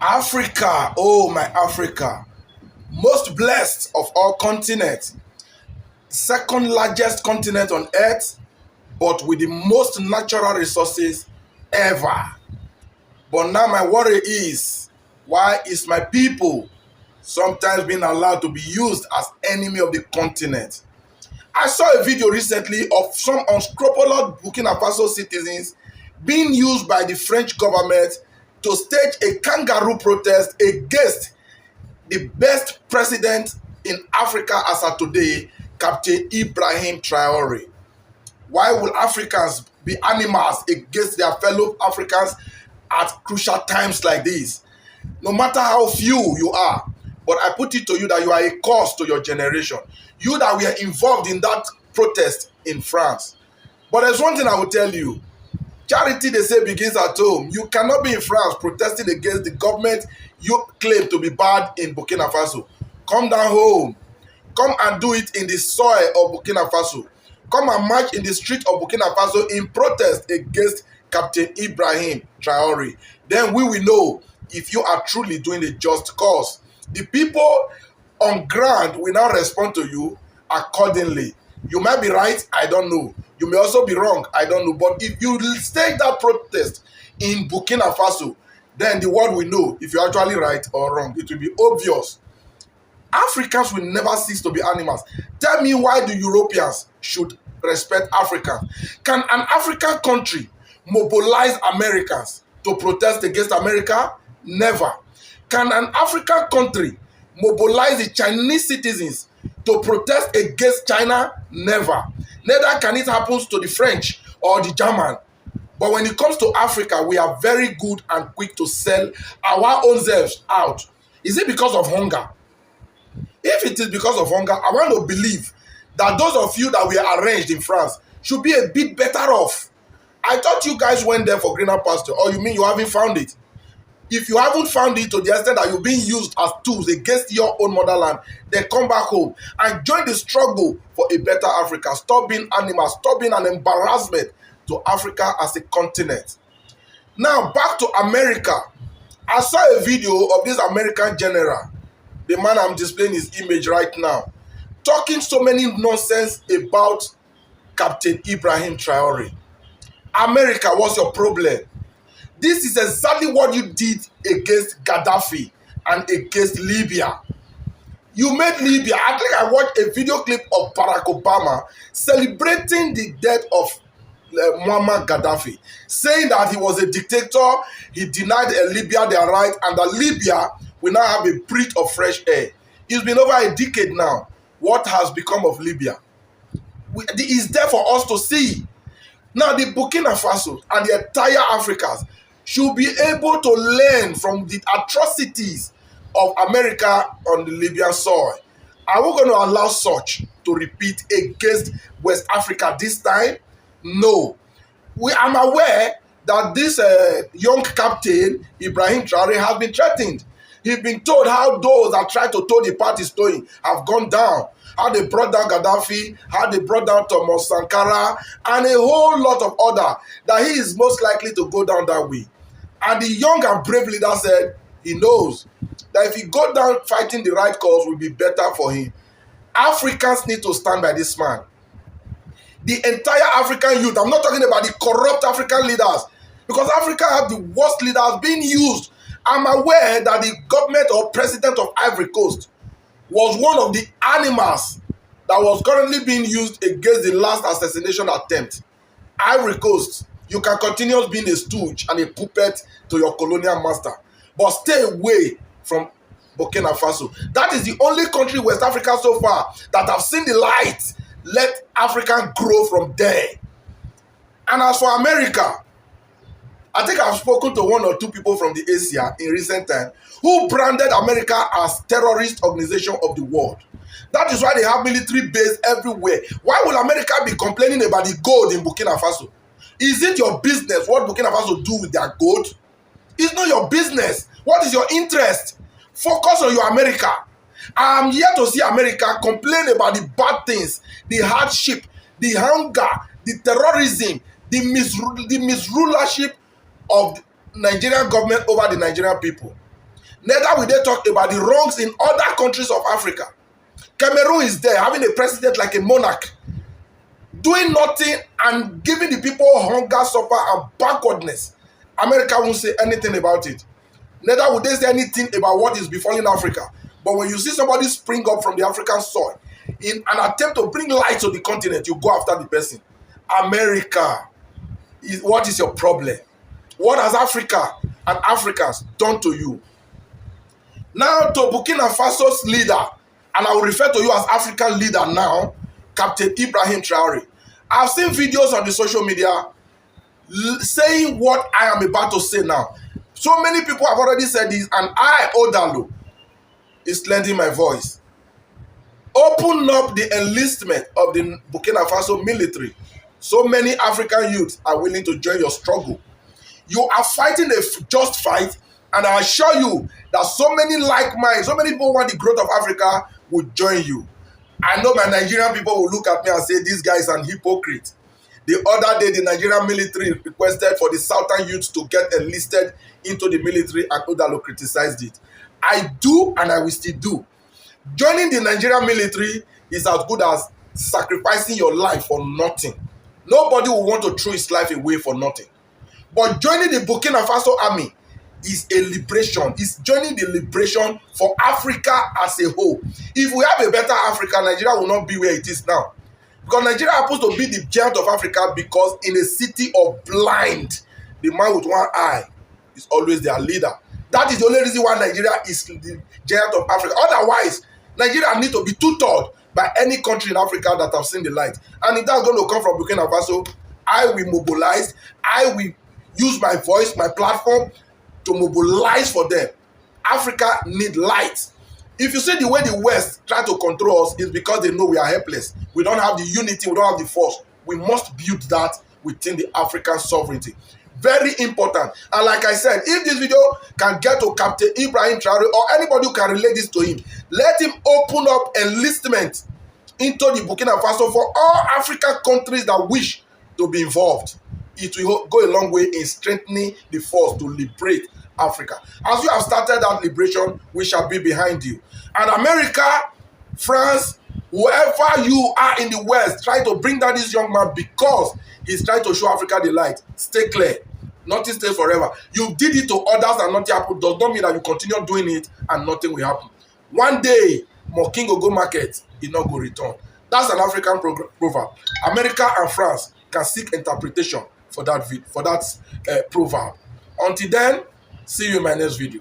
Africa, oh my Africa, most blessed of all continents, second largest continent on earth, but with the most natural resources ever. But now my worry is, why is my people sometimes being allowed to be used as enemy of the continent? I saw a video recently of some unscrupulous Burkina Faso citizens being used by the French government to stage a kangaroo protest against the best president in Africa as of today, Captain Ibrahim Traore. Why will Africans be animals against their fellow Africans at crucial times like this? No matter how few you are, but I put it to you that you are a cause to your generation. You that were involved in that protest in France. But there's one thing I will tell you. Charity, they say, begins at home. You cannot be in France protesting against the government you claim to be bad in Burkina Faso. Come down home. Come and do it in the soil of Burkina Faso. Come and march in the street of Burkina Faso in protest against Captain Ibrahim Traore. Then we will know if you are truly doing a just cause. The people on ground will now respond to you accordingly. You might be right, I don't know. You may also be wrong, I don't know. But if you stage that protest in Burkina Faso, then the world will know if you're actually right or wrong. It will be obvious. Africans will never cease to be animals. Tell me, why do Europeans should respect Africans? Can an African country mobilize Americans to protest against America? Never. Can an African country mobilize the Chinese citizens to protest against China? Never. Neither can it happen to the French or the German. But when it comes to Africa, we are very good and quick to sell our own selves out. Is it because of hunger? If it is because of hunger, I want to believe that those of you that were arranged in France should be a bit better off. I thought you guys went there for greener pasture, or you mean you haven't found it? If you haven't found it to the extent that you're being used as tools against your own motherland, then come back home and join the struggle for a better Africa. Stop being animals. Stop being an embarrassment to Africa as a continent. Now, back to America. I saw a video of this American general, the man I'm displaying his image right now, talking so many nonsense about Captain Ibrahim Traore. America, what's your problem? This is exactly what you did against Gaddafi and against Libya. You made Libya, I think I watched a video clip of Barack Obama celebrating the death of Muammar Gaddafi, saying that he was a dictator, he denied Libya their right, and that Libya will now have a breath of fresh air. It's been over a decade now. What has become of Libya? It's there for us to see. Now, the Burkina Faso and the entire Africans should be able to learn from the atrocities of America on the Libyan soil. Are we going to allow such to repeat against West Africa this time? No. I'm aware that this young captain, Ibrahim Traore, has been threatened. He's been told how those that tried to tow the party stowing have gone down. How they brought down Gaddafi, how they brought down Thomas Sankara, and a whole lot of other, that he is most likely to go down that way. And the young and brave leader said he knows that if he go down fighting the right cause, will be better for him. Africans need to stand by this man. The entire African youth, I'm not talking about the corrupt African leaders, because Africa have the worst leaders being used. I'm aware that the government or president of Ivory Coast was one of the animals that was currently being used against the last assassination attempt. Ivory Coast, you can continue being a stooge and a puppet to your colonial master, but stay away from Burkina Faso. That is the only country in West Africa so far that have seen the light. Let Africa grow from there. And as for America, I think I've spoken to one or two people from the Asia in recent time who branded America as terrorist organization of the world. That is why they have military base everywhere. Why will America be complaining about the gold in Burkina Faso? Is it your business what Burkina Faso do with their gold? It's not your business. What is your interest? Focus on your America. I'm here to see America complain about the bad things, the hardship, the hunger, the terrorism, the misrulership of the Nigerian government over the Nigerian people. Neither will they talk about the wrongs in other countries of Africa. Cameroon is there having a president like a monarch, doing nothing and giving the people hunger, suffer, and backwardness. America won't say anything about it. Neither would they say anything about what is befalling Africa. But when you see somebody spring up from the African soil in an attempt to bring light to the continent, you go after the person. America, what is your problem? What has Africa and Africans done to you? Now to Burkina Faso's leader, and I will refer to you as African leader now, Captain Ibrahim Traore. I've seen videos on the social media saying what I am about to say now. So many people have already said this, and I, Odalo, is lending my voice. Open up the enlistment of the Burkina Faso military. So many African youths are willing to join your struggle. You are fighting a just fight, and I assure you that so many like minds, so many people want the growth of Africa will join you. I know my Nigerian people will look at me and say, this guy is an hypocrite. The other day, the Nigerian military requested for the southern youths to get enlisted into the military, and Odalo criticized it. I do, and I will still do. Joining the Nigerian military is as good as sacrificing your life for nothing. Nobody will want to throw his life away for nothing. But joining the Burkina Faso army is a liberation. It's joining the liberation for Africa as a whole. If we have a better Africa, Nigeria will not be where it is now. Because Nigeria happens to be the giant of Africa because in a city of blind, the man with one eye is always their leader. That is the only reason why Nigeria is the giant of Africa. Otherwise, Nigeria need to be tutored by any country in Africa that have seen the light. And if that's going to come from Burkina Faso, I will mobilize. I will use my voice, my platform, to mobilize for them. Africa need light. If you see the way the West try to control us, it's because they know we are helpless. We don't have the unity, we don't have the force. We must build that within the African sovereignty. Very important. And like I said, if this video can get to Captain Ibrahim Traore or anybody who can relate this to him, let him open up enlistment into the Burkina Faso for all African countries that wish to be involved. It will go a long way in strengthening the force to liberate Africa. As you have started that liberation, we shall be behind you. And America, France, whoever you are in the West, try to bring down this young man because he's trying to show Africa the light. Stay clear. Nothing stays forever. You did it to others and nothing happened. Does not mean that you continue doing it and nothing will happen. One day, Moking will go market, he not go return. That's an African proverb. America and France can seek interpretation for that proverb. Until then, see you in my next video.